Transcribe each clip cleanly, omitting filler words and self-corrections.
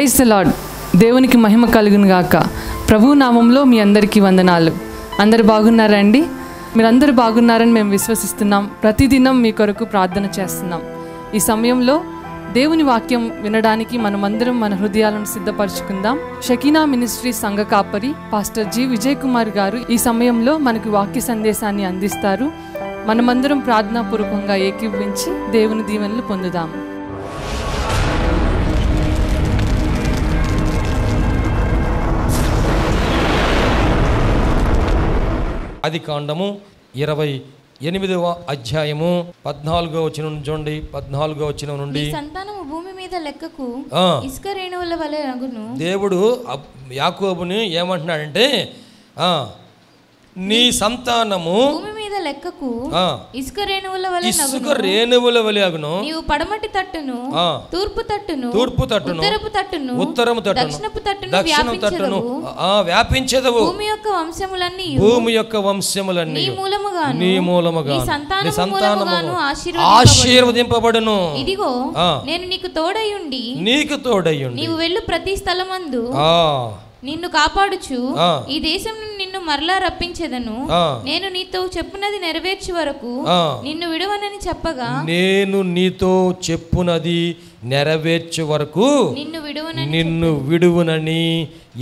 Praise the lord. దేవునికి మహిమ కలుగును గాక. ప్రభు నామంలో మీ అందరికీ వందనాలు. అందరు బాగున్నారా అండి? మీరందరూ బాగున్నారని మేము విశ్వసిస్తున్నాం. ప్రతిదినం మీ కొరకు ప్రార్థన చేస్తున్నాం. ఈ సమయంలో దేవుని వాక్యం వినడానికి మనమందరం మన హృదయాలను సిద్ధపరచుకుందాం. షకీనా మినిస్ట్రీ సంఘ కాపరి పాస్టర్ జి విజయ్ కుమార్ గారు ఈ సమయంలో మనకు వాక్య సందేశాన్ని అందిస్తారు. మనమందరం ప్రార్థనాపూర్వకంగా ఏకీభవించి దేవుని దీవెనలు పొందుదాం. ఆదికాండము 28వ అధ్యాయము 14వ వచనం చూడండి. 14వ వచనం నుండి సంతానము భూమి మీద లెక్కకు ఇసుక రేణువుల వలె అగును. దేవుడు యాకోబుని ఏమంటున్నాడంటే నీ సంతానము భూమి మీద లెక్కకు ఇసుక రేణువుల వలె అగును. నీవు పడమటి తట్టును, తూర్పు తట్టును, ఉత్తరపు తట్టును, దక్షిణపు తట్టును వ్యాపించెదవు. భూమి యొక్క వంశములన్నీ నీ మూలముగా నీ సంతానము ఆశీర్వదింపబడును. ఇదిగో నేను నీకు తోడయుండి నీవు వెళ్ళు ప్రతి స్థలమందు నిన్ను కాపాడుచు ఈ దేశం నిన్ను మరలా రప్పించెదను. నేను నీతో చెప్పునది నెరవేర్చు వరకు నిన్ను విడువనని చెప్పగా, నేను నీతో చెప్పునది నెరవేర్చు వరకు నిన్ను విడువనని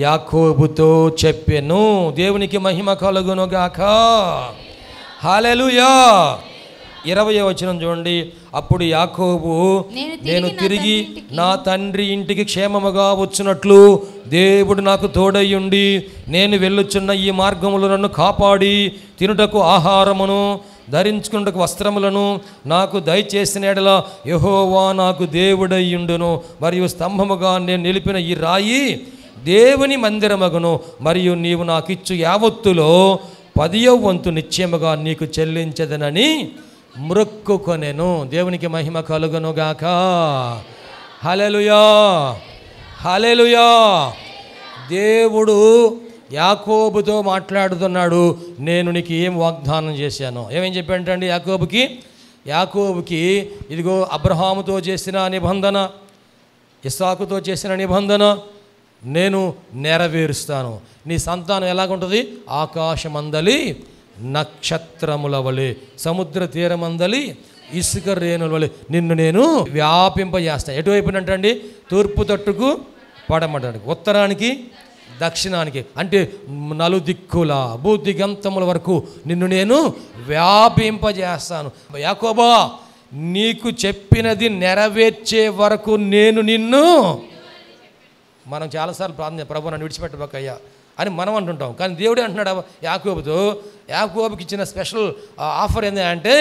యాకోబుతో చెప్పెను. దేవునికి మహిమ కలుగును గాక. హల్లెలూయా. 20వ వచనం చూడండి. అప్పుడు యాకోబు నేను తిరిగి నా తండ్రి ఇంటికి క్షేమముగా వచ్చినట్లు దేవుడు నాకు తోడయ్యుండి నేను వెళ్ళుచున్న ఈ మార్గములు నన్ను కాపాడి తినుటకు ఆహారమును ధరించుకున్నటకు వస్త్రములను నాకు దయచేసిన ఎడల యెహోవా నాకు దేవుడయ్యుండును. మరియు స్తంభముగా నేను నిలిపిన ఈ రాయి దేవుని మందిరమగును. మరియు నీవు నాకిచ్చు యావత్తులో 10వ వంతు నిశ్చయముగా నీకు చెల్లించదనని మ్రొక్కుకొనెను. దేవునికి మహిమ కలుగును గాక. హల్లెలూయా, హల్లెలూయా. దేవుడు యాకోబుతో మాట్లాడుతున్నాడు. నేను నీకు ఏం వాగ్దానం చేశాను? ఏమేం చెప్పాడంటే యాకోబుకి ఇదిగో అబ్రహాముతో చేసిన నిబంధన, ఇస్సాకుతో చేసిన నిబంధన నేను నెరవేరుస్తాను. నీ సంతానం ఎలాగుంటుంది? ఆకాశమందలి నక్షత్రముల వలె, సముద్ర తీరమందలి ఇసుక రేణుల వలె నిన్ను నేను వ్యాపింపజేస్తాను. ఎటువైపునంటండి? తూర్పు తట్టుకు పడమటానికి, ఉత్తరానికి దక్షిణానికి, అంటే నలుదిక్కుల భూదిగంతముల వరకు నిన్ను నేను వ్యాపింపజేస్తాను. యాకోబా, నీకు చెప్పినది నెరవేర్చే వరకు నేను నిన్ను. మనం చాలాసార్లు ప్రార్థన, ప్రభు నన్ను విడిచిపెట్టబోకయ్యా అని మనం అంటుంటాం. కానీ దేవుడే అంటున్నాడు యాకోబుతో. యాకోబుకి ఇచ్చిన స్పెషల్ ఆఫర్ ఏంటంటే,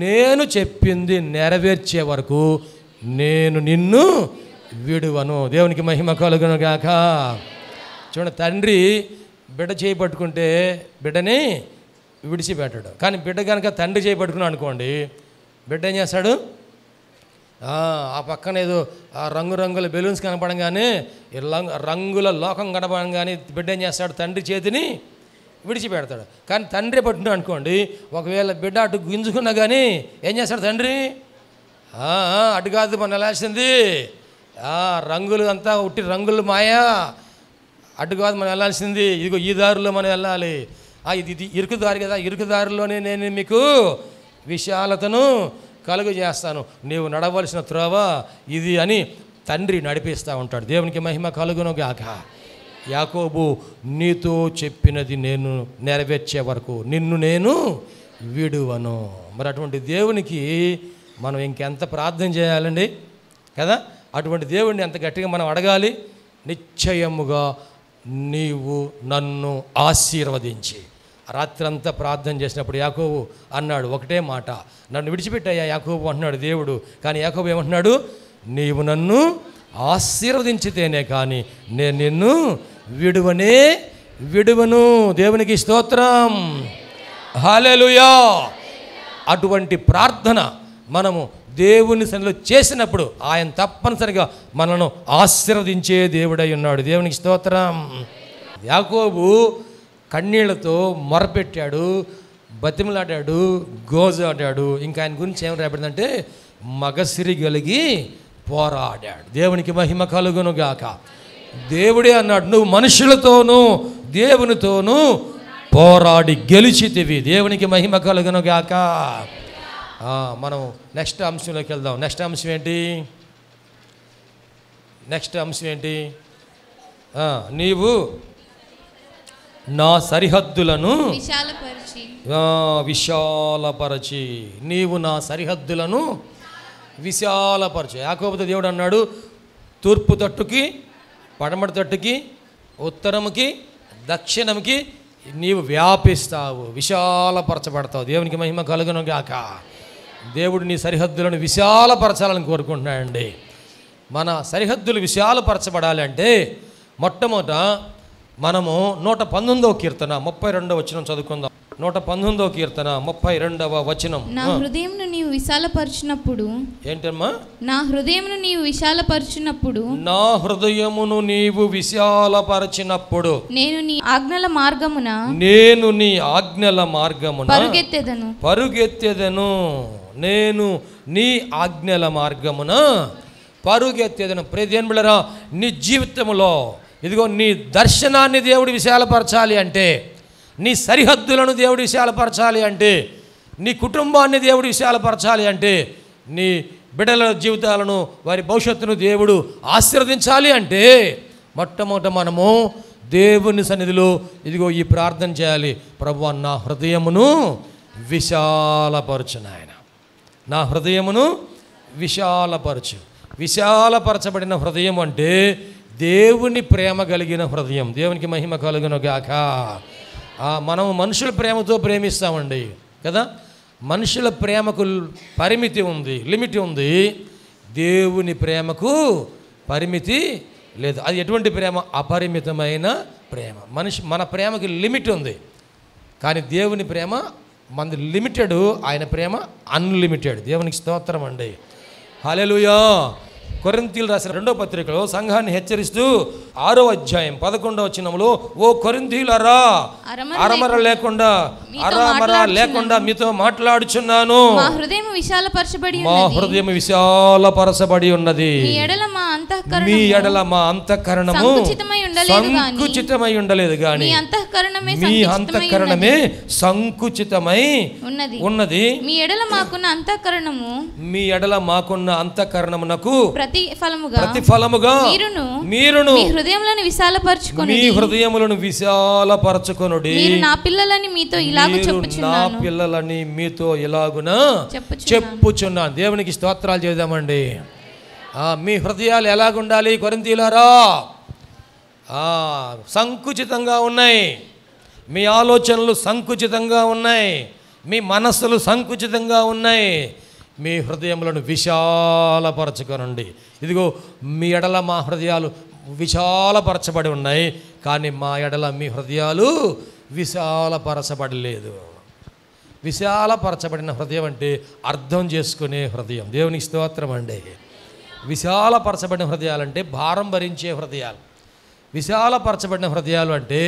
నేను చెప్పింది నెరవేర్చే వరకు నేను నిన్ను విడువను. దేవునికి మహిమ కలుగును గాక. చూడండి, తండ్రి బిడ్డ చేయబట్టుకుంటే బిడ్డని విడిచిపెట్టాడు. కానీ బిడ్డ కనుక తండ్రి చేయబట్టుకున్నాడు అనుకోండి, బిడ్డ ఏం చేస్తాడు? ఆ పక్కన ఏదో రంగురంగుల బెలూన్స్ కనపడంగానే, రంగుల లోకం కనపడంగానే బిడ్డ ఏం చేస్తాడు? తండ్రి చేతిని విడిచిపెడతాడు. కానీ తండ్రి పట్టుకున్నాడు అనుకోండి, ఒకవేళ బిడ్డ అటు గుంజుకున్నా కానీ ఏం చేస్తాడు తండ్రి? అటు కాదు మనం వెళ్ళాల్సింది, రంగులు అంతా ఉట్టి రంగులు మాయా, అటు కాదు మనం వెళ్ళాల్సింది, ఇదిగో ఈ దారిలో మనం వెళ్ళాలి. ఇది ఇరుకు దారి కదా, ఇరుకు దారిలోనే నేను మీకు విశాలతను కలుగు చేస్తాను, నీవు నడవలసిన త్రోవ ఇది అని తండ్రి నడిపిస్తూ ఉంటాడు. దేవునికి మహిమ కలుగును గాక. యాకోబు, నీతో చెప్పినది నేను నెరవేర్చే వరకు నిన్ను నేను విడువను. మరి అటువంటి దేవునికి మనం ఇంకెంత ప్రార్థన చేయాలండి కదా? అటువంటి దేవుడిని ఎంత గట్టిగా మనం అడగాలి? నిశ్చయముగా నీవు నన్ను ఆశీర్వదించి. రాత్రంతా ప్రార్థన చేసినప్పుడు యాకోబు అన్నాడు ఒకటే మాట, నన్ను విడిచిపెట్టాయా యాకోబు అంటున్నాడు దేవుడు. కానీ యాకోబు ఏమంటున్నాడు? నీవు నన్ను ఆశీర్వదించితేనే కానీ నేను నిన్ను విడువను. దేవునికి స్తోత్రం, హల్లెలూయా. అటువంటి ప్రార్థన మనము దేవుని సన్నిధిలో చేసినప్పుడు ఆయన తప్పనిసరిగా మనను ఆశీర్వదించే దేవుడై ఉన్నాడు. దేవునికి స్తోత్రం. యాకోబు కన్నీళ్లతో మొరపెట్టాడు, బతిమలాడాడు, గోజాడాడు. ఇంకా ఆయన గురించి ఏం రాబడిందంటే, మగసిరి కలిగి పోరాడాడు. దేవునికి మహిమ కలుగును గాక. దేవుడే అన్నాడు, నువ్వు మనుషులతోనూ దేవునితోనూ పోరాడి గెలిచితివి. దేవునికి మహిమ కలుగును గాక. మనం నెక్స్ట్ అంశంలోకి వెళ్దాం. నెక్స్ట్ అంశం ఏంటి? నీవు నా సరిహద్దులను విశాలపరచి, నీవు నా సరిహద్దులను విశాలపరచు. యాకోబుతో దేవుడు అన్నాడు, తూర్పు తట్టుకి, పడమటి తట్టుకి, ఉత్తరముకి, దక్షిణంకి నీవు వ్యాపిస్తావు, విశాలపరచబడతావు. దేవునికి మహిమ కలుగును గాక. దేవుడు నీ సరిహద్దులను విశాలపరచాలని కోరుకుంటున్నాడండి. మన సరిహద్దులు విశాలపరచబడాలంటే మొట్టమొదట మనము 119వ కీర్తన 32వ వచనం చదువుకుందాం. 119వ కీర్తన 32వ వచనం. నా హృదయమును నీవు విశాలపరచినప్పుడు, ఏంటమ్మా? నా హృదయమును నీవు విశాలపరచినప్పుడు, నా హృదయమును నీవు విశాలపరచినప్పుడు నేను నీ ఆజ్ఞల మార్గమున పరుగెత్తెదను. నేను నీ ఆజ్ఞల మార్గమున పరుగెత్తెదను. ప్రియదేవుని బిడ్డలారా, నీ జీవితంలో ఇదిగో నీ దర్శనాన్ని దేవుడు విశాలపరచాలి అంటే, నీ సరిహద్దులను దేవుడు విశాలపరచాలి అంటే, నీ కుటుంబాన్ని దేవుడు విశాలపరచాలి అంటే, నీ బిడ్డల జీవితాలను, వారి భవిష్యత్తును దేవుడు ఆశీర్వదించాలి అంటే, మొట్టమొదట మనము దేవుని సన్నిధిలో ఇదిగో ఈ ప్రార్థన చేయాలి. ప్రభువా, నా హృదయమును విశాలపరచు నాయన, నా హృదయమును విశాలపరచు. విశాలపరచబడిన హృదయం అంటే దేవుని ప్రేమ కలిగిన హృదయం. దేవునికి మహిమ కలుగును గాక. మనం మనుషుల ప్రేమతో ప్రేమిస్తామండి కదా. మనుషుల ప్రేమకు పరిమితి ఉంది, లిమిట్ ఉంది. దేవుని ప్రేమకు పరిమితి లేదు. అది ఎటువంటి ప్రేమ? అపరిమితమైన ప్రేమ. మన ప్రేమకి లిమిట్ ఉంది, కానీ దేవుని ప్రేమ మనది లిమిటెడ్, ఆయన ప్రేమ అన్లిమిటెడ్. దేవునికి స్తోత్రం అండి. హల్లెలూయా. కొరింథీయులు రాసిన 2వ పత్రికలో సంఘాన్ని హెచ్చరిస్తూ 6వ అధ్యాయం 11వ వచనంలో, ఓ కొరింథీయులారా, అరమర లేకుండా మీతో మాట్లాడుచున్నాను. మా హృదయం విశాలపరచబడి ఉన్నది. మీ ఎడల మా అంతఃకరణము సంకుచితమై ఉండలేదు గాని మీ అంతఃకరణమే సంకుచితమై ఉన్నది. మీ ఎడల మాకున్న అంతఃకరణమునకు ప్రతిఫలముగా మీరును మీ హృదయములను విశాలపరచుకొనుడి. నా పిల్లలని మీతో ఇలాగున చెప్పుచున్నాను. దేవునికి స్తోత్రాలు చేద్దామండి. మీ హృదయాలు ఎలాగుండాలి కొరింథీయులారా? సంకుచితంగా ఉన్నాయి, మీ ఆలోచనలు సంకుచితంగా ఉన్నాయి, మీ మనస్సులు సంకుచితంగా ఉన్నాయి. మీ హృదయములను విశాలపరచుకొనండి. ఇదిగో మీ ఎడల మా హృదయాలు విశాలపరచబడి ఉన్నాయి, కానీ మా ఎడల మీ హృదయాలు విశాలపరచబడలేదు. విశాలపరచబడిన హృదయం అంటే అర్థం చేసుకునే హృదయం. దేవునికి స్తోత్రం అండి. విశాలపరచబడిన హృదయాలంటే భారం భరించే హృదయాలు. విశాలపరచబడిన హృదయాలు అంటే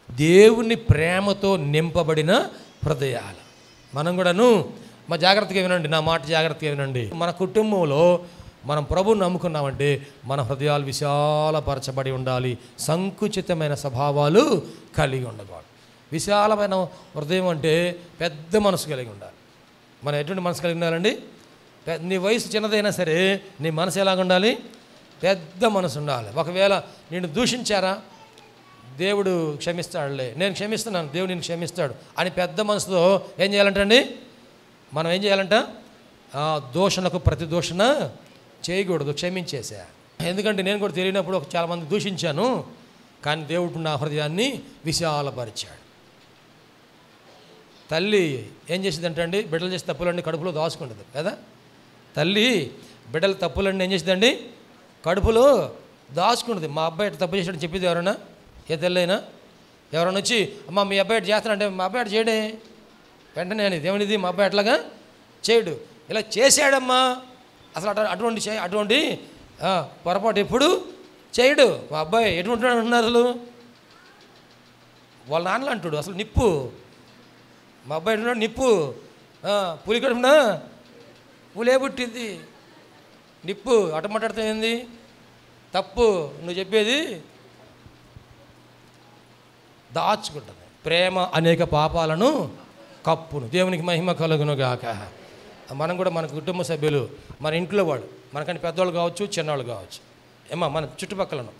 దేవుని ప్రేమతో నింపబడిన హృదయాలు. మనం కూడాను మా జాగ్రత్తగా వినండి, నా మాట జాగ్రత్తగా వినండి. మన కుటుంబంలో మనం ప్రభువుని నమ్ముకున్నామంటే మన హృదయాలు విశాలపరచబడి ఉండాలి, సంకుచితమైన స్వభావాలు కలిగి ఉండకూడదు. విశాలమైన హృదయం అంటే పెద్ద మనసు కలిగి ఉండాలి. మనం ఎటువంటి మనసు కలిగి ఉండాలండి? నీ వయసు చిన్నదైనా సరే నీ మనసు ఎలాగ ఉండాలి? పెద్ద మనసు ఉండాలి. ఒకవేళ నేను దూషించారా, దేవుడు క్షమిస్తాడులే, నేను క్షమిస్తున్నాను, దేవుడు నేను క్షమిస్తాడు అని పెద్ద మనసుతో ఏం చేయాలంటండి? మనం ఏం చేయాలంట? దూషణకు ప్రతి దూషణ చేయకూడదు, క్షమించేసా. ఎందుకంటే నేను కూడా తెలియనప్పుడు చాలామంది దూషించాను, కానీ దేవుడు నా హృదయాన్ని విశాలపరిచాడు. తల్లి ఏం చేసిందంటండి? బిడ్డలు చేసే తప్పులన్నీ కడుపులో దాచుకుంటుంది కదా. తల్లి బిడ్డల తప్పులన్నీ ఏం చేసిందండి? కడుపులో దాచుకుంటుంది. మా అబ్బాయి ఎట్లా తప్పు చేసాడని చెప్పేది ఎవరైనా? ఏ తల్లైనా ఎవరైనా వచ్చి అమ్మ మీ అబ్బాయి ఎట్లా చేస్తానంటే మా అబ్బాయి ఎట్లా చేయడే, వెంటనే అని దేవునిది మా అబ్బాయి అట్లాగా చేయడు, ఇలా చేశాడమ్మా అసలు అటువంటి పొరపాటు ఎప్పుడు చేయడు. మా అబ్బాయి ఎటువంటి అంటున్నారు? అసలు వాళ్ళ నాన్నలు అంటాడు అసలు నిప్పు. మా అబ్బాయి ఎటువంటి నిప్పు, పులి కడుపునా పులే పుట్టింది. నిప్పు అట మాట్లాడితే ఏంది తప్పు, నువ్వు చెప్పేది దాచుకుంటుంది. ప్రేమ అనేక పాపాలను కప్పును. దేవునికి మహిమ కలుగును గాక. మనం కూడా మన కుటుంబ సభ్యులు, మన ఇంట్లో వాళ్ళు, మనకంటే పెద్దవాళ్ళు కావచ్చు, చిన్నవాళ్ళు కావచ్చు, మన చుట్టుపక్కలను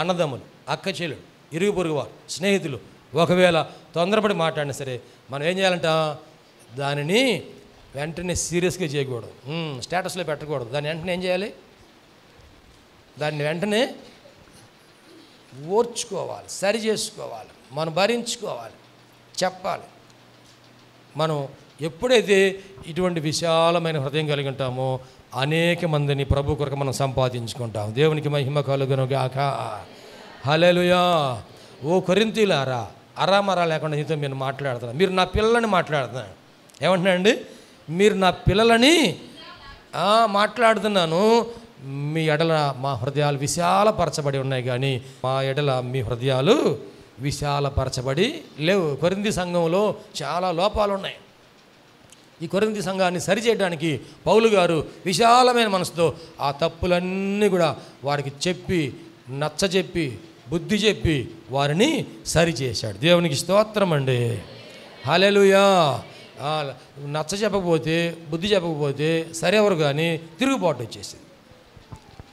అన్నదమ్ములు, అక్క చెల్లెలు, ఇరుగు పొరుగు వారు, స్నేహితులు ఒకవేళ తొందరపడి మాట్లాడినా సరే మనం ఏం చేయాలంట, దానిని వెంటనే సీరియస్గా చేయకూడదు, స్టేటస్లో పెట్టకూడదు. దాన్ని వెంటనే ఏం చేయాలి, దాన్ని వెంటనే ఓర్చుకోవాలి, సరి చేసుకోవాలి, మనం భరించుకోవాలి, చెప్పాలి. మనం ఎప్పుడైతే ఇటువంటి విశాలమైన హృదయం కలిగి ఉంటామో అనేక మందిని ప్రభు కొరకు మనం సంపాదించుకుంటాం. దేవునికి మహిమ కలుగును గాక. హల్లెలూయా. ఓ కొరింథీయులారా, అరామరా లేకుండా నీతో నేను మాట్లాడుతున్నాను, మీరు నా పిల్లలని మాట్లాడుతున్నాను. ఏమంటున్నానండి, మీరు నా పిల్లలని మాట్లాడుతున్నాను. మీ ఎడల మా హృదయాలు విశాలపరచబడి ఉన్నాయి, కానీ మా ఎడల మీ హృదయాలు విశాలపరచబడి లేవు. కొరింథీ సంఘంలో చాలా లోపాలు ఉన్నాయి. ఈ కొరింథీ సంఘాన్ని సరిచేయడానికి పౌలు గారు విశాలమైన మనసుతో ఆ తప్పులన్నీ కూడా వారికి చెప్పి, నచ్చజెప్పి, బుద్ధి చెప్పి వారిని సరిచేశాడు. దేవునికి స్తోత్రం అండి. హల్లెలూయా. నచ్చ చెప్పకపోతే, బుద్ధి చెప్పకపోతే సరెవరు, కానీ తిరుగుబాటు వచ్చేసింది.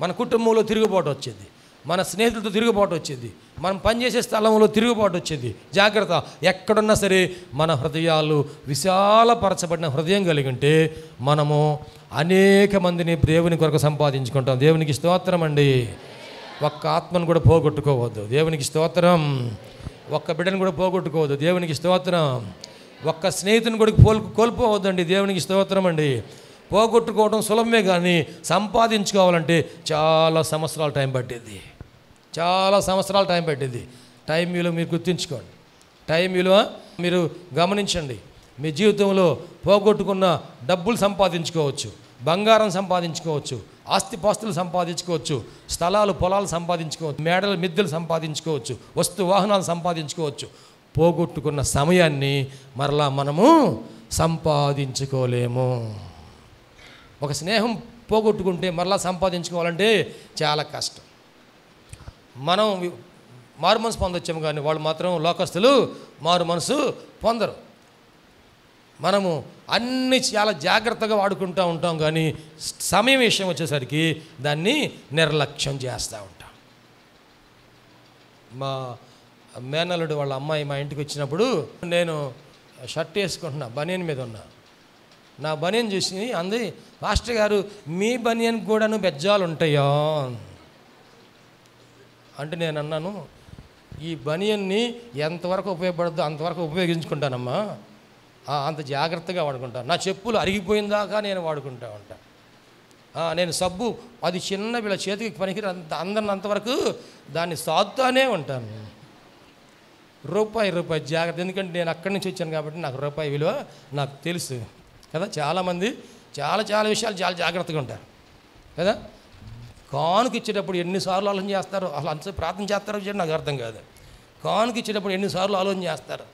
మన కుటుంబంలో తిరుగుబాటు వచ్చేది, మన స్నేహితులతో తిరుగుబాటు వచ్చేది, మనం పనిచేసే స్థలంలో తిరుగుబాటు వచ్చేది. జాగ్రత్త. ఎక్కడున్నా సరే మన హృదయాలు విశాలపరచబడిన హృదయం కలిగి ఉంటే మనము అనేక మందిని దేవుని కొరకు సంపాదించుకుంటాం. దేవునికి స్తోత్రం అండి. ఒక్క ఆత్మను కూడా పోగొట్టుకోవద్దు. దేవునికి స్తోత్రం. ఒక్క బిడ్డను కూడా పోగొట్టుకోవద్దు. దేవునికి స్తోత్రం. ఒక్క స్నేహితుని కూడా కోల్పోవద్దండి. దేవునికి స్తోత్రం అండి. పోగొట్టుకోవడం సులభమే, కానీ సంపాదించుకోవాలంటే చాలా సంవత్సరాల టైం పట్టింది. చాలా సంవత్సరాల టైం పట్టింది. టైం విలువ మీరు గుర్తుంచుకోండి. టైం విలువ మీరు గమనించండి. మీ జీవితంలో పోగొట్టుకున్న డబ్బులు సంపాదించుకోవచ్చు, బంగారం సంపాదించుకోవచ్చు, ఆస్తిపాస్తులు సంపాదించుకోవచ్చు, స్థలాలు పొలాలు సంపాదించుకోవచ్చు, మేడలు మిద్దెలు సంపాదించుకోవచ్చు, వస్తు వాహనాలు సంపాదించుకోవచ్చు. పోగొట్టుకున్న సమయాన్ని మరలా మనము సంపాదించుకోలేము. ఒక స్నేహం పోగొట్టుకుంటే మరలా సంపాదించుకోవాలంటే చాలా కష్టం. మనం మారు మనసు పొందొచ్చాము, కానీ వాళ్ళు మాత్రం లోకస్తులు మారు మనసు పొందరు. మనము అన్నీ చాలా జాగ్రత్తగా వాడుకుంటూ ఉంటాం, కానీ సమయం విషయం వచ్చేసరికి దాన్ని నిర్లక్ష్యం చేస్తూ ఉంటాం. మా మేనల్లుడు వాళ్ళ అమ్మాయి మా ఇంటికి వచ్చినప్పుడు నేను షర్ట్ వేసుకుంటున్నా, బనియన్ మీద ఉన్నా. నా బనియన్ చూసి అంది, మాస్టర్ గారు మీ బనియన్ కూడాను బెజ్జాలు ఉంటాయా అంటే నేను అన్నాను, ఈ బనియన్ని ఎంతవరకు ఉపయోగపడద్దో అంతవరకు ఉపయోగించుకుంటానమ్మా, అంత జాగ్రత్తగా వాడుకుంటాను. నా చెప్పులు అరిగిపోయిన దాకా నేను వాడుకుంటా ఉంటాను. నేను సబ్బు అది చిన్న వీళ్ళ చేతికి పనికి అందరిని అంతవరకు దాన్ని సాదుతానే ఉంటాను. రూపాయి జాగ్రత్త. ఎందుకంటే నేను అక్కడి నుంచి వచ్చాను కాబట్టి నాకు రూపాయి విలువ నాకు తెలుసు కదా. చాలామంది చాలా విషయాలు చాలా జాగ్రత్తగా ఉంటారు కదా. కానుక ఇచ్చేటప్పుడు ఎన్నిసార్లు ఆలోచన చేస్తారు, అసలు అంత ప్రార్థన చేస్తారో నాకు అర్థం కాదు. కానుక ఇచ్చేటప్పుడు ఎన్నిసార్లు ఆలోచన చేస్తారు.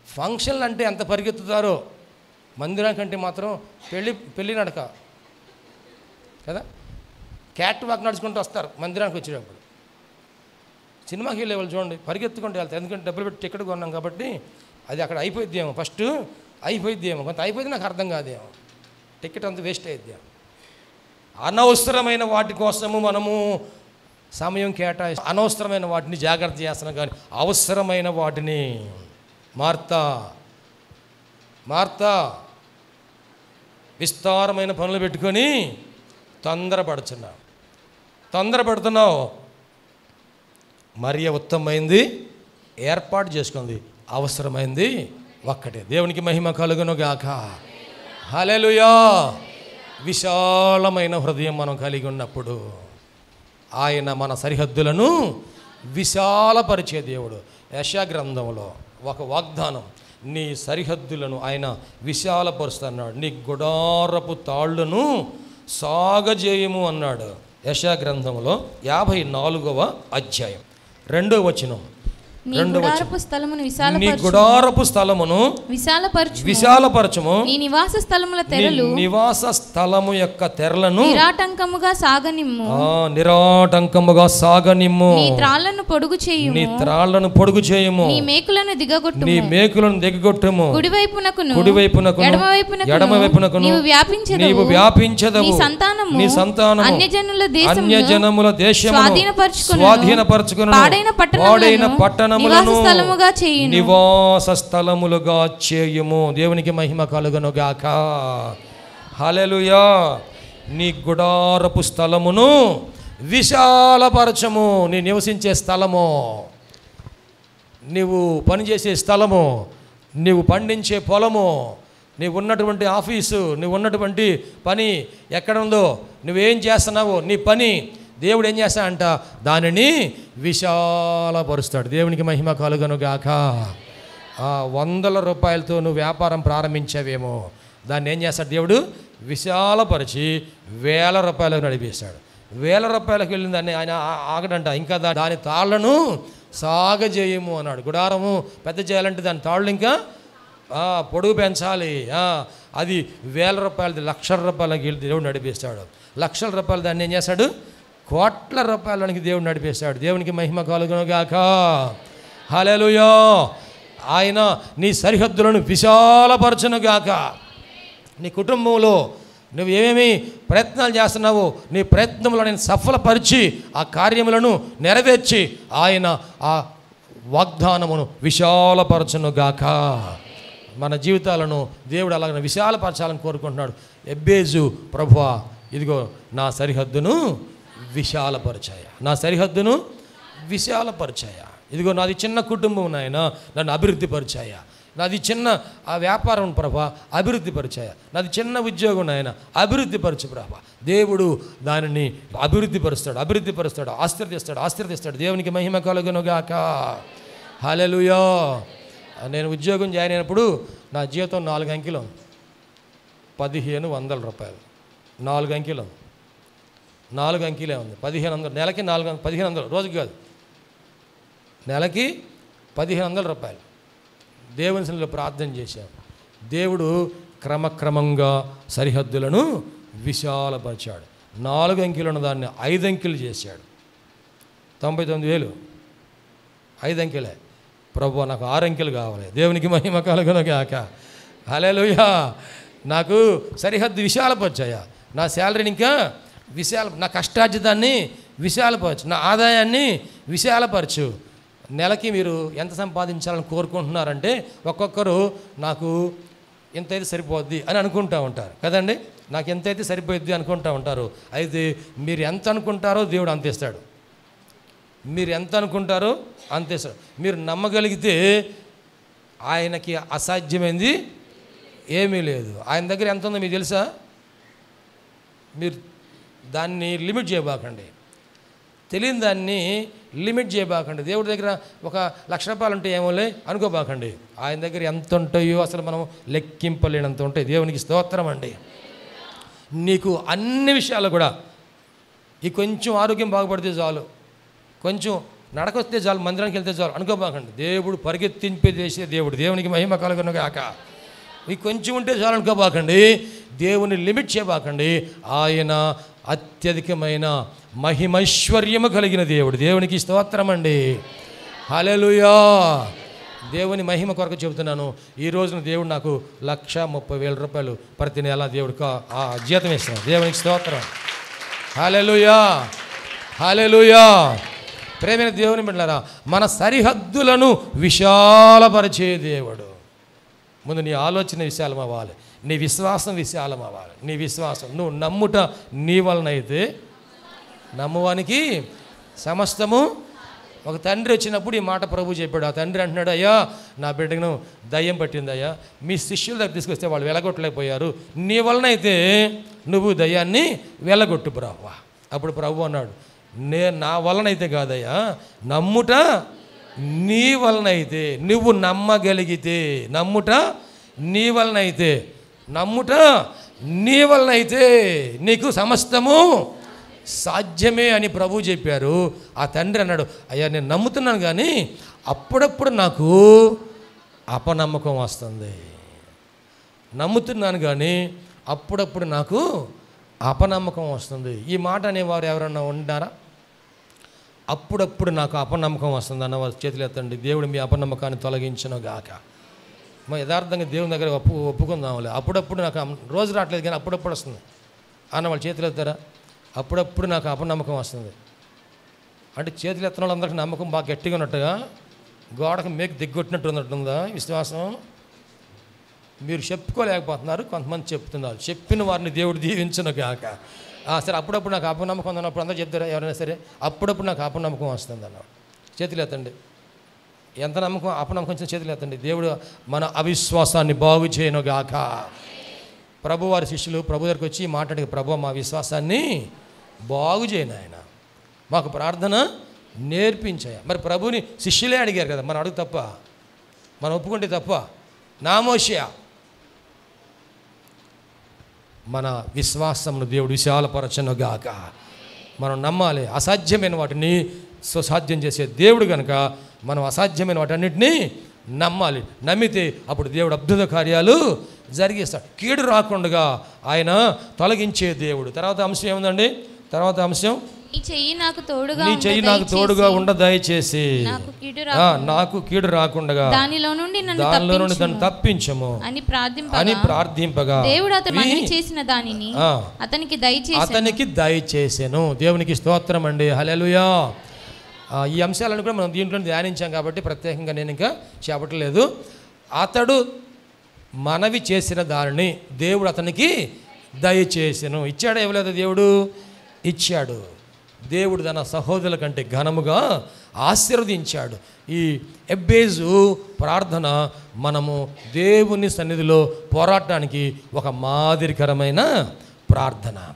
ఫంక్షన్లు అంటే ఎంత పరిగెత్తుతారో, మందిరానికంటే మాత్రం పెళ్ళి నడక కదా. క్యాట్ వాక్ నడుచుకుంటూ వస్తారు మందిరానికి వచ్చేటప్పుడు. సినిమాకి వెళ్ళే వాళ్ళు చూడండి, పరిగెత్తుకుంటూ వెళ్తారు. ఎందుకంటే డబ్బులు పెట్టి టికెట్ కొన్నాం కాబట్టి అది అక్కడ అయిపోయిద్దేమో, ఫస్ట్ అయిపోయిద్దేమో, కొంత అయిపోయింది నాకు అర్థం కాదేమో, టికెట్ అంత వేస్ట్ అయిద్దేమో. అనవసరమైన వాటి కోసము మనము సమయం కేటాయిస్తాం, అనవసరమైన వాటిని జాగ్రత్త చేస్తున్నాం, కానీ అవసరమైన వాటిని మార్తా విస్తారమైన పనులు పెట్టుకొని తొందరపడుతున్నావు. మరియ ఉత్తమమైంది ఏర్పాటు చేసుకుంది, అవసరమైంది ఒక్కటే. దేవునికి మహిమ కలుగును గాక. హల్లెలూయా. విశాలమైన హృదయం మనం కలిగి ఉన్నప్పుడు ఆయన మన సరిహద్దులను విశాలపరిచే దేవుడు. యెషయా గ్రంథంలో ఒక వాగ్దానం, నీ సరిహద్దులను ఆయన విశాలపరుస్తున్నాడు, నీ గుడారపు తాళ్లను సాగజేయము అన్నాడు. యెషయా గ్రంథంలో 54వ అధ్యాయం 2వ వచనం, నీ గుడారపు స్థలమును విశాలపరచుము. నీ నివాస స్థలముల తెరలు నివాస స్థలము యొక్క తెరలను నిరాటంకముగా సాగనిమ్ము. నిరాటంకముగా సాగనిమ్ము. నీ త్రాళ్ళను పొడుగు చేయుము. నీ త్రాళ్ళను పొడుగు చేయుము. నీ మేకులను దిగగొట్టుము. నీ మేకులను దిగగొట్టుము. కుడివైపునకును ఎడమవైపునకును నీవు వ్యాపించెదవు. నీ సంతానము అన్యజనముల దేశమును స్వాధీనపరచుకొనును. పాడైన పట్టణములను నివాస స్థలములుగా చేయుము. దేవునికి మహిమ కలుగును గాక. హల్లెలూయా. నీ గుడారపు స్థలమును విశాలపరచము. నీ నివసించే స్థలము, నీవు పనిచేసే స్థలము, నీవు పండించే పొలము, నీవు ఉన్నటువంటి ఆఫీసు, నువ్వు ఉన్నటువంటి పని ఎక్కడ ఉందో, నువ్వేం చేస్తున్నావో నీ పని, దేవుడు ఏం చేస్తాడంట, దానిని విశాలపరుస్తాడు. దేవునికి మహిమ కలుగును గాక. 100 రూపాయలతో నువ్వు వ్యాపారం ప్రారంభించావేమో, దాన్ని ఏం చేస్తాడు దేవుడు, విశాలపరిచి 1000 రూపాయలకు నడిపిస్తాడు. 1000 రూపాయలకు వెళ్ళిన దాన్ని ఆయన ఆగడంట, ఇంకా దాని తాళ్లను సాగజేయము అన్నాడు. గుడారము పెద్ద చేయాలంటే దాని తాళ్ళు ఇంకా పొడుగు పెంచాలి. అది 1000 రూపాయలది 1,00,000 రూపాయలకి దేవుడు నడిపిస్తాడు. 1,00,000 రూపాయలు దాన్ని ఏం చేస్తాడు, కోట్ల రూపాయలకి దేవుడు నడిపిస్తాడు. దేవునికి మహిమ కలుగును గాక. హల్లెలూయా. ఆయన నీ సరిహద్దులను విశాలపరచును గాక. నీ కుటుంబంలో నువ్వు ఏమేమి ప్రయత్నాలు చేస్తున్నావో, నీ ప్రయత్నంలో నేను సఫలపరిచి ఆ కార్యములను నెరవేర్చి ఆయన ఆ వాగ్దానమును విశాలపరచును గాక. మన జీవితాలను దేవుడు అలాగ విశాలపరచాలని కోరుకుంటున్నాడు. ఎబ్బేజు, ప్రభువా ఇదిగో నా సరిహద్దును విశాలపరిచాయ, నా సరిహద్దును విశాలపరిచాయ. ఇదిగో నాది చిన్న కుటుంబం నాయన, నన్ను అభివృద్ధి పరిచాయ. నాది చిన్న వ్యాపారం ప్రభా, అభివృద్ధి పరిచాయ. నాది చిన్న ఉద్యోగం నాయన, అభివృద్ధి పరచు ప్రభా. దేవుడు దానిని అభివృద్ధి పరుస్తాడు, ఆశీర్వదిస్తాడు. దేవునికి మహిమ కలుగును గాక. హల్లెలూయా. నేను ఉద్యోగం జాయిన్ అయినప్పుడు నా జీతం 4 అంకెలు, 1,500 రూపాయలు. 4 అంకెలు, 4 అంకెలే ఉంది. 1,500, నెలకి 1,500, రోజుకి కాదు, నెలకి 1,500 రూపాయలు. దేవుని సన్నిధిలో ప్రార్థన చేశాం. దేవుడు క్రమక్రమంగా సరిహద్దులను విశాలపరిచాడు. 4 అంకెలు ఉన్న దాన్ని 5 అంకెలు చేశాడు. 99,000 5 అంకెలే. ప్రభు నాకు 6 అంకెలు కావాలి. దేవునికి మహిమ కలుగును గాక. హల్లెలూయా. నాకు సరిహద్దు విశాలపరిచాయా, నా శాలరీని ఇంకా నా కష్టార్జితాన్ని విశాలపరచు, నా ఆదాయాన్ని విశాలపరచు. నెలకి మీరు ఎంత సంపాదించాలని కోరుకుంటున్నారంటే, ఒక్కొక్కరు నాకు ఎంతైతే సరిపోద్ది అని అనుకుంటూ ఉంటారు కదండి. నాకు ఎంతైతే సరిపోద్ది అనుకుంటూ ఉంటారు. అయితే మీరు ఎంత అనుకుంటారో దేవుడు అంత ఇస్తాడు. మీరు ఎంత అనుకుంటారో అంతే ఇస్తాడు. మీరు నమ్మగలిగితే ఆయనకి అసాధ్యమైంది ఏమీ లేదు. ఆయన దగ్గర ఎంత ఉందో మీకు తెలుసా? మీరు దాన్ని లిమిట్ చేయబాకండి, తెలియని దాన్ని లిమిట్ చేయబాకండి. దేవుడి దగ్గర 1,00,000 రూపాయలు ఉంటే ఏమోలే అనుకోబాకండి. ఆయన దగ్గర ఎంత ఉంటాయో అసలు మనం లెక్కింపలేనంత ఉంటాయి. దేవునికి స్తోత్రం అండి. నీకు అన్ని విషయాలు కూడా ఈ కొంచెం ఆరోగ్యం బాగుపడితే చాలు, కొంచెం నడకొస్తే చాలు, మందిరానికి వెళ్తే చాలు అనుకోబాకండి. దేవుడు పరిగెత్తింపే చేసే దేవుడు. దేవునికి మహిమ కలుగును గాక. ఈ కొంచెం ఉంటే చాలు అనుకోబాకండి. దేవుని లిమిట్ చేయబాకండి. ఆయన అత్యధికమైన మహిమైశ్వర్యము కలిగిన దేవుడు. దేవునికి స్తోత్రం అండి. హల్లెలూయా. దేవుని మహిమ కొరకు చెబుతున్నాను. ఈ రోజున దేవుడు నాకు 1,30,000 రూపాయలు ప్రతి నెల దేవుడికి ఆ జీతం ఇస్తాను. దేవునికి స్తోత్రం. హల్లెలూయా. హల్లెలూయా. ప్రేమైన దేవుని బిడ్డలారా, మన సరిహద్దులను విశాలపరిచే దేవుడు. ముందు నీ ఆలోచన విశాలం అవ్వాలి, నీ విశ్వాసం విశాలం అవ్వాలి. నీ విశ్వాసం, నువ్వు నమ్ముట నీ వలనైతే నమ్మువానికి సమస్తము. ఒక తండ్రి వచ్చినప్పుడు ఈ మాట ప్రభు చెప్పాడు. ఆ తండ్రి అంటున్నాడు, అయ్యా నా బిడ్డను దయ్యం పట్టిందయ్యా, మీ శిష్యుల దగ్గర తీసుకొస్తే వాళ్ళు వెలగొట్టలేకపోయారు, నీ వలనైతే నువ్వు దయ్యాన్ని వెలగొట్టు ప్రభు. అప్పుడు ప్రభు అన్నాడు, నా వలనైతే కాదయ్యా, నమ్ముట నీ వలనైతే, నువ్వు నమ్మగలిగితే, నమ్ముట నీ వలనైతే, నమ్ముట నీ వలనైతే నీకు సమస్తము సాధ్యమే అని ప్రభు చెప్పారు. ఆ తండ్రి అన్నాడు, అయ్యా నేను నమ్ముతున్నాను కానీ అప్పుడప్పుడు నాకు అపనమ్మకం వస్తుంది. నమ్ముతున్నాను కానీ అప్పుడప్పుడు నాకు అపనమ్మకం వస్తుంది. ఈ మాట అనేవారు ఎవరన్నా ఉన్నారా? అప్పుడప్పుడు నాకు అపనమ్మకం వస్తుంది అన్నవారు చేతులు ఎత్తండి. దేవుడు మీ అపనమ్మకాన్ని తొలగించును గాక. మా యథార్థంగా దేవుని దగ్గర ఒప్పుకుందాంలే. అప్పుడప్పుడు నాకు రోజు రావట్లేదు కానీ అప్పుడప్పుడు వస్తుంది అన్న వాళ్ళు చేతులు ఎత్తారా? అప్పుడప్పుడు నాకు అపనమ్మకం వస్తుంది అంటే చేతులు ఎత్తిన వాళ్ళందరికీ నమ్మకం బాగా గట్టిగా ఉన్నట్టుగా గోడకు మేకు దిగ్గొట్టినట్టు ఉన్నట్టుందా విశ్వాసం? మీరు చెప్పుకోలేకపోతున్నారు, కొంతమంది చెప్తున్నారు. చెప్పిన వారిని దేవుడు దీవించును గాక. సరే, అప్పుడప్పుడు నాకు అపనమ్మకం ఉందన్నప్పుడు అందరూ చెప్తారా? ఎవరైనా సరే అప్పుడప్పుడు నాకు అపనమ్మకం వస్తుంది అన్న చేతులు ఎత్తండి. ఎంత నమ్మకం అపనమ్మకం వచ్చిన చేతులు ఎత్తండి. దేవుడు మన అవిశ్వాసాన్ని బాగు చేయను గాక. ప్రభు వారి శిష్యులు ప్రభు దగ్గరికి వచ్చి మాట్లాడి, ప్రభు మా విశ్వాసాన్ని బాగు చేయను, ఆయన మాకు ప్రార్థన నేర్పించాయి. మరి ప్రభుని శిష్యులే అడిగారు కదా, మనం అడుగు తప్ప, మనం ఒప్పుకుంటే తప్ప? నామోషయ మన విశ్వాసమును దేవుడు విశాలపరచను గాక. మనం నమ్మాలి. అసాధ్యమైన వాటిని సుసాధ్యం చేసే దేవుడు కనుక మనం అసాధ్యమైన వాటన్నిటినీ నమ్మాలి. నమ్మితే అప్పుడు దేవుడు అద్భుత కార్యాలు జరిగిస్తాడు. కీడు రాకుండా ఆయన తొలగించే దేవుడు. తర్వాత అంశం ఏముందండి? తర్వాత అంశం, నీ చెయ్యి నాకు తోడుగా ఉండ దయచేసి నాకు కీడు రాకుండా దానిలో నుండి నన్ను తప్పించము అని ప్రార్థింపగా దేవుడు అతనికి దయచేసెను. దేవునికి స్తోత్రం అండి. హల్లెలూయా. ఈ అంశాలను కూడా మనం దీంట్లో ధ్యానించాం కాబట్టి ప్రత్యేకంగా నేను ఇంకా చెప్పట్లేదు. అతడు మనవి చేసిన దానిని దేవుడు అతనికి దయచేసెను. ఇచ్చాడా? ఇవ్వలేదు? దేవుడు ఇచ్చాడు. దేవుడు తన సహోదరుల కంటే ఘనముగా ఆశీర్వదించాడు. ఈ ఎబ్బేజు ప్రార్థన మనము దేవుని సన్నిధిలో పోరాటానికి ఒక మాదిరికరమైన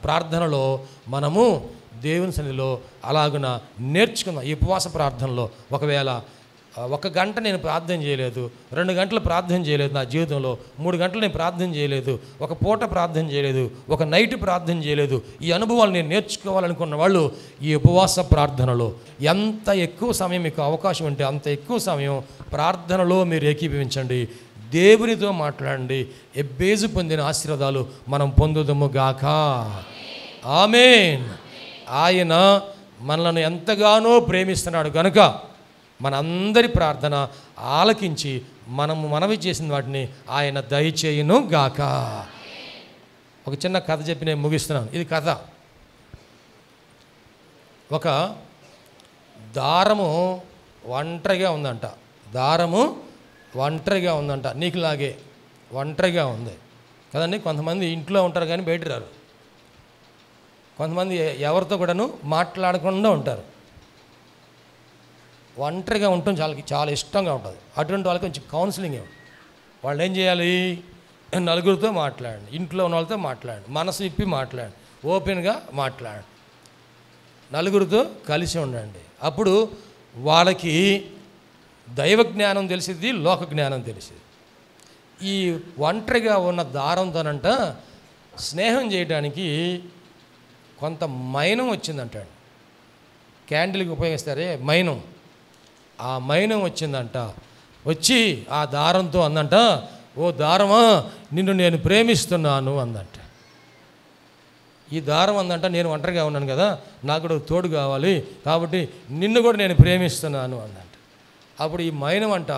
ప్రార్థనలో మనము దేవుని సన్నిధిలో అలాగున నేర్చుకుందాం. ఈ ఉపవాస ప్రార్థనలో ఒకవేళ 1 గంట నేను ప్రార్థన చేయలేదు, 2 గంటలు ప్రార్థన చేయలేదు నా జీవితంలో, 3 గంటలు నేను ప్రార్థన చేయలేదు, ఒక పూట ప్రార్థన చేయలేదు, ఒక నైట్ ప్రార్థన చేయలేదు, ఈ అనుభవాలు నేను నేర్చుకోవాలనుకున్న వాళ్ళు ఈ ఉపవాస ప్రార్థనలో ఎంత ఎక్కువ సమయం మీకు అవకాశం ఉంటే అంత ఎక్కువ సమయం ప్రార్థనలో మీరు ఏకీభవించండి. దేవునితో మాట్లాడండి. ఎబ్బేజు పొందిన ఆశీర్వాదాలు మనం పొందుదము గాక. ఆమేన్. ఆయన మనల్ని ఎంతగానో ప్రేమిస్తున్నాడు కనుక మనందరి ప్రార్థన ఆలకించి మనము మనవి చేసిన వాటిని ఆయన దయచేయును గాక. ఒక చిన్న కథ చెప్పి నేను ముగిస్తున్నాను. ఇది కథ. ఒక దారము ఒంటరిగా ఉందంట. నీకులాగే ఒంటరిగా ఉంది కదండి. కొంతమంది ఇంట్లో ఉంటారు కానీ బయట రారు. కొంతమంది ఎవరితో కూడాను మాట్లాడకుండా ఉంటారు. ఒంటరిగా ఉండటం చాలా ఇష్టంగా ఉంటుంది. అటువంటి వాళ్ళకి కొంచెం కౌన్సిలింగ్ వాళ్ళు ఏం చేయాలి? నలుగురితో మాట్లాడండి, ఇంట్లో ఉన్న వాళ్ళతో మాట్లాడండి, మనసు ఇప్పి మాట్లాడండి, ఓపెన్గా మాట్లాడండి, నలుగురితో కలిసి ఉండండి. అప్పుడు వాళ్ళకి దైవ జ్ఞానం తెలిసిద్ది, లోక జ్ఞానం తెలిసిద్ది. ఈ ఒంటరిగా ఉన్న దారంతోనంట స్నేహం చేయడానికి కొంత మైనం వచ్చిందంటాడు. క్యాండిల్కి ఉపయోగిస్తారే మైనం, ఆ మైనం వచ్చిందంట. వచ్చి ఆ దారంతో అందంట, ఓ దారమా నిన్ను నేను ప్రేమిస్తున్నాను అందంట. ఈ దారం అందంట, నేను ఒంటరిగా ఉన్నాను కదా, నాకు కూడా తోడు కావాలి కాబట్టి నిన్ను కూడా నేను ప్రేమిస్తున్నాను అందంట. అప్పుడు ఈ మైనం అంట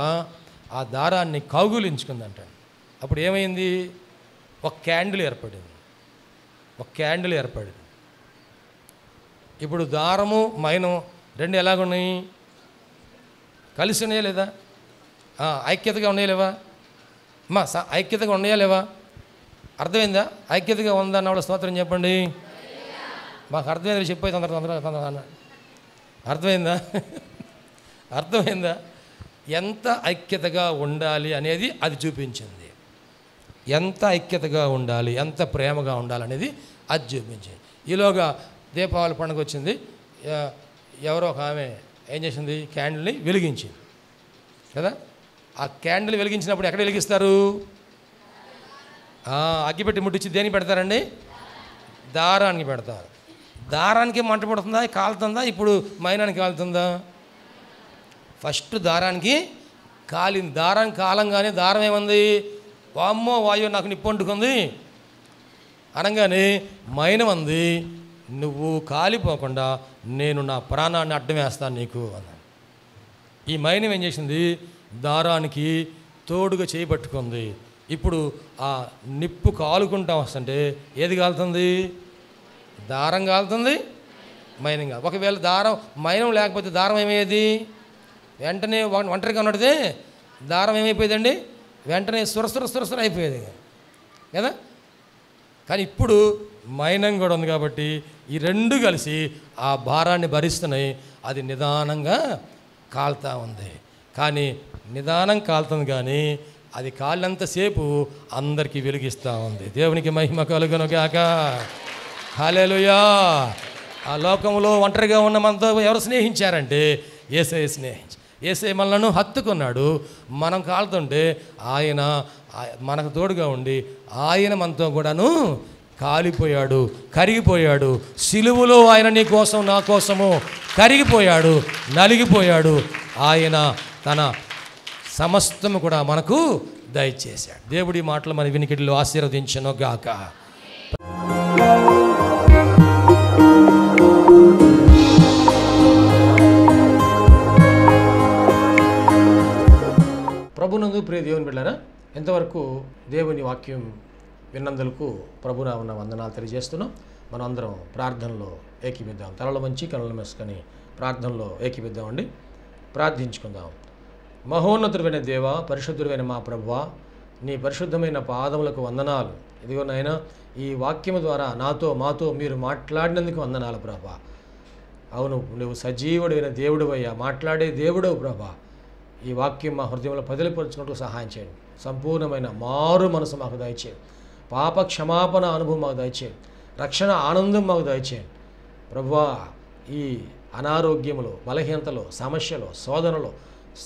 ఆ దారాన్ని కౌగులించుకుందంట. అప్పుడు ఏమైంది? ఒక క్యాండిల్ ఏర్పడింది. ఇప్పుడు దారము మైనం రెండు ఎలాగున్నాయి? కలిసి ఉన్నాయా లేదా? ఐక్యతగా ఉన్నాయా లేవా? ఐక్యతగా ఉన్నాయా లేవా? అర్థమైందా? ఐక్యతగా ఉందా అన్న స్తోత్రం చెప్పండి. మాకు అర్థమైంది, చెప్పేది తొందరగా అర్థమైందా? ఎంత ఐక్యతగా ఉండాలి అనేది అది చూపించింది. ఎంత ఐక్యతగా ఉండాలి, ఎంత ప్రేమగా ఉండాలి అనేది అది చూపించింది. ఈలోగా దీపావళి పండుగ వచ్చింది. ఎవరో ఒక ఆమె ఏం చేసింది? క్యాండిల్ని వెలిగించింది కదా. ఆ క్యాండిల్ వెలిగించినప్పుడు ఎక్కడ వెలిగిస్తారు? అగ్గిపెట్టి ముట్టించి దేనికి పెడతారండి? దారానికి పెడతారు. దారానికి మంట పడుతుందా, కాలుతుందా? ఇప్పుడు మైనానికి కాలుతుందా? ఫస్ట్ దారానికి కాలింది. దారానికి కాలంగానే దారం ఏమంది? వామ్మో వాయు నాకు నిప్పు అంటుకుంది అనగానే మైనం అంది, నువ్వు కాలిపోకుండా నేను నా ప్రాణాన్ని అడ్డం వేస్తాను నీకు అన్నాడు. ఈ మైనం ఏం చేసింది? దారానికి తోడుగా చేయబట్టుకుంది. ఇప్పుడు ఆ నిప్పు కాలుకుంటా వస్తుంటే ఏది కాలుతుంది? దారం కాలుతుంది, మైనం కాదు. ఒకవేళ మైనం లేకపోతే దారం ఏమయ్యేది? వెంటనే ఒంటరిగా ఉన్నదే దారం ఏమైపోయేదండి? వెంటనే సురసుర అయిపోయేది కదా. కానీ ఇప్పుడు మైనం కూడా ఉంది కాబట్టి ఈ రెండు కలిసి ఆ భారాన్ని భరిస్తున్నాయి. అది నిదానంగా కాలుతూ ఉంది. కానీ నిదానం కాలుతుంది, కానీ అది కాలినంతసేపు అందరికీ వెలిగిస్తూ ఉంది. దేవునికి మహిమ కలుగును గాక. హల్లెలూయా. ఆ లోకంలో ఒంటరిగా ఉన్న మనతో ఎవరు స్నేహించారంటే యేసయ్య స్నేహించి, యేసయ్య మనలను హత్తుకున్నాడు. మనం కాలుతుంటే ఆయన మనకు తోడుగా ఉండి ఆయన మనతో కూడాను కాలిపోయాడు, కరిగిపోయాడు. సిలువలో ఆయన నీ కోసం నా కోసము కరిగిపోయాడు, నలిగిపోయాడు. ఆయన తన సమస్తము కూడా మనకు దయచేశాడు. దేవుడి మాటలు మన వినికిడిలో ఆశీర్వదించును గాక. ప్రభునందు ప్రియ దేవుని బిడ్డలారా, ఎంతవరకు దేవుని వాక్యం విన్నందులకు ప్రభునామమున వందనాలు తెలియజేస్తున్నాం. మనం అందరం ప్రార్థనలో ఏకీపిద్దాం. తలలు వంచి కనులు మూసుకొని ప్రార్థనలో ఏకీపిద్దామండి. ప్రార్థించుకుందాం. మహోన్నతుడైన దేవ, పరిశుద్ధుడైన మా ప్రభువా, నీ పరిశుద్ధమైన పాదములకు వందనాలు. ఇదిగో నాయనా, ఈ వాక్యము ద్వారా మాతో మీరు మాట్లాడినందుకు వందనాలు ప్రభా. అవును, నువ్వు సజీవుడైన దేవుడు అయ్యా, మాట్లాడే దేవుడవు ప్రభా. ఈ వాక్యం మా హృదయంలో పదిలిపరుచుకుంటూ సహాయం చేయండి. సంపూర్ణమైన మారు మనసు మాకు దయచేయండి. పాప క్షమాపణ అనుభవం మాకు దయచేయండి. రక్షణ ఆనందం మాకు దయచేయండి ప్రభువా. ఈ అనారోగ్యములు, బలహీనతలు, సమస్యలు, శోధనలు,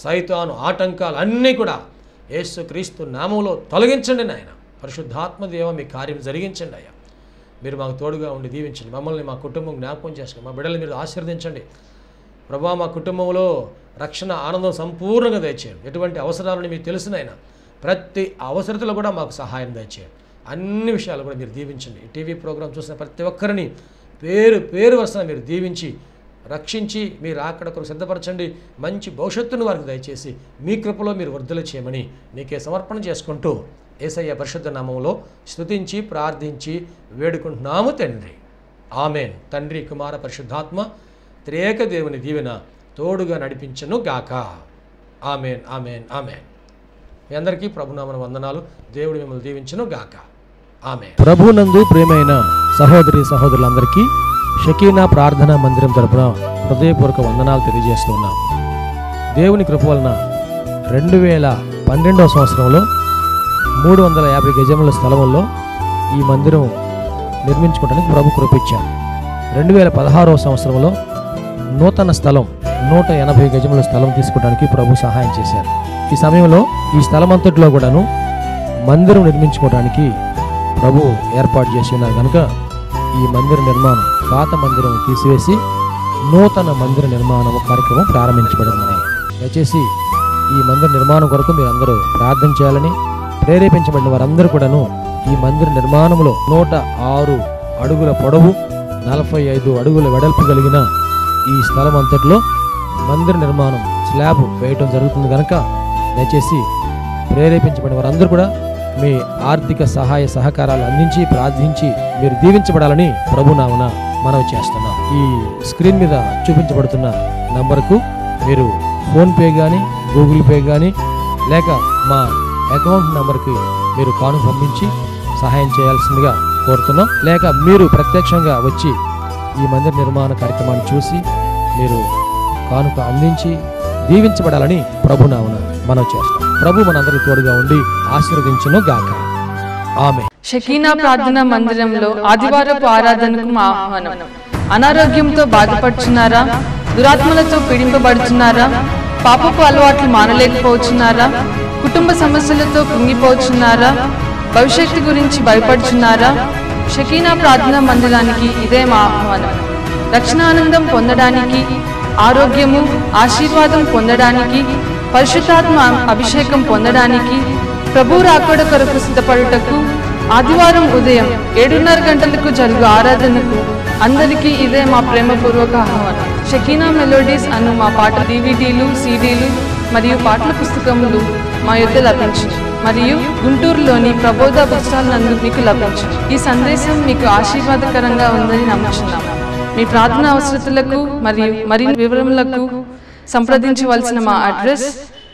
సైతాను ఆటంకాలు అన్నీ కూడా యేసుక్రీస్తు నామములో తొలగించండి నాయన. పరిశుద్ధాత్మ దేవ, మీ కార్యం జరిగించండి అయ్యా. మీరు మాకు తోడుగా ఉండి దీవించండి. మమ్మల్ని, మా కుటుంబం జ్ఞాపకం చేసుకోండి. మా బిడ్డలు మీరు ఆశీర్వదించండి ప్రభువా. మా కుటుంబంలో రక్షణ ఆనందం సంపూర్ణంగా దయచేయండి. ఎటువంటి అవసరాలను మీకు తెలుసునైనా ప్రతి అవసరతలో కూడా మాకు సహాయం దయచేయండి. అన్ని విషయాలు కూడా మీరు దీవించండి. ఈ టీవీ ప్రోగ్రాం చూసిన ప్రతి ఒక్కరిని పేరు వరుసన మీరు దీవించి రక్షించి మీరు అక్కడ కొరకు సిద్ధపరచండి. మంచి భవిష్యత్తును వారికి దయచేసి మీ కృపలో మీరు వర్ధల చేయమని నీకే సమర్పణ చేసుకుంటూ యేసయ్య పరిశుద్ధ నామములో స్తుతించి ప్రార్థించి వేడుకుంటున్నాము తండ్రి. ఆమెన్. తండ్రి, కుమార, పరిశుద్ధాత్మ త్రియేక దేవుని దీవెన తోడుగా నడిపించను గాక. Amen, amen, amen. మీ అందరికీ ప్రభునామన వందనాలు. దేవుడు మిమ్మల్ని దీవించను గాక. ఆమెన్. ప్రభునందు ప్రియమైన సహోదరి సహోదరులందరికీ షకీనా ప్రార్థనా మందిరం తరపున హృదయపూర్వక వందనాలు తెలియజేస్తున్నాం. దేవుని కృప వలన 2012వ సంవత్సరంలో 350 గజముల స్థలంలో ఈ మందిరం నిర్మించుకోవడానికి ప్రభు కృపించారు. 2016వ సంవత్సరంలో నూతన స్థలం 180 గజముల స్థలం తీసుకోవడానికి ప్రభు సహాయం చేశారు. ఈ సమయంలో ఈ స్థలం అంతట్లో కూడాను మందిరం నిర్మించుకోవడానికి ప్రభు ఏర్పాటు చేసి ఉన్నారు కనుక ఈ మందిర నిర్మాణం, పాత మందిరం తీసివేసి నూతన మందిర నిర్మాణం కార్యక్రమం ప్రారంభించబడిందని దయచేసి ఈ మందిర నిర్మాణం కొరకు మీరందరూ ప్రార్థన చేయాలని, ప్రేరేపించబడిన వారందరూ కూడాను ఈ మందిర నిర్మాణంలో 106 అడుగుల పొడవు 45 అడుగుల వెడల్పు కలిగిన ఈ స్థలం అంతట్లో మందిర నిర్మాణం స్లాబ్ వేయటం జరుగుతుంది కనుక దయచేసి ప్రేరేపించబడిన వారందరూ కూడా మీ ఆర్థిక సహాయ సహకారాలు అందించి ప్రార్థించి మీరు దీవించబడాలని ప్రభునామన మనవి చేస్తున్నాం. ఈ స్క్రీన్ మీద చూపించబడుతున్న నంబర్కు మీరు ఫోన్పే కానీ, గూగుల్ పే కానీ, లేక మా అకౌంట్ నంబర్కి మీరు కానుక పంపించి సహాయం చేయాల్సిందిగా కోరుతున్నాం. లేక మీరు ప్రత్యక్షంగా వచ్చి ఈ మందిర నిర్మాణ కార్యక్రమాన్ని చూసి మీరు కానుక అందించి దీవించబడాలని ప్రభునామన మనం చేస్తాం. ప్రభు మనందరి తోడుగా ఉండి ఆశీర్వదించును గాక. ఆమెన్. షకీనా ప్రార్థనా మందిరంలో ఆదివారపు ఆరాధనకు మా ఆహ్వానం. అనారోగ్యంతో బాధపడుచున్నారా? దురాత్మలతో పీడింపబడుచున్నారా? పాపపు అలవాట్లు మానలేకపోతున్నారా? కుటుంబ సమస్యలతో కుంగిపోతున్నారా? భవిష్యత్తు గురించి భయపడుచున్నారా? షకీనా ప్రార్థనా మందిరానికి ఇదే మా ఆహ్వానం. రక్షణానందం పొందడానికి, ఆరోగ్యము, ఆశీర్వాదం పొందడానికి, పరిశుద్ధాత్మ అభిషేకం పొందడానికి, ప్రభు రాకడ కొరకు సిద్ధపడుటకు ఆదివారం ఉదయం 7:30 గంటలకు జరుగు ఆరాధనకు అందరికీ ఇదే మా ప్రేమపూర్వక ఆహ్వానం. షకీనా మెలోడీస్ అను మా పాట DVDలు, CDలు మరియు పాటల పుస్తకములు మా యొద్ద లభించు మరియు గుంటూరులోని ప్రబోధ బుక్ స్టాల్ నందు మీకు లభించు. ఈ సందేశం మీకు ఆశీర్వాదకరంగా ఉందని నమ్ముచున్నాము. మీ ప్రార్థన అవసరతలకు మరియు మరిన్ని వివరములకు సంప్రదించవలసిన మా address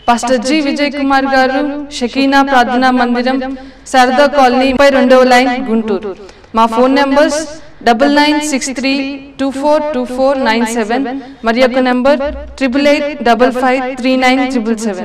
pastor G. Vijay Kumar గారు, షకీనా ప్రార్థనా మందిరం, శారదా కాలనీ, 32వ లైన్, గుంటూరు. మా ఫోన్ నంబర్స్ 9963242497 మరియు ఒక నంబర్ 8885539777.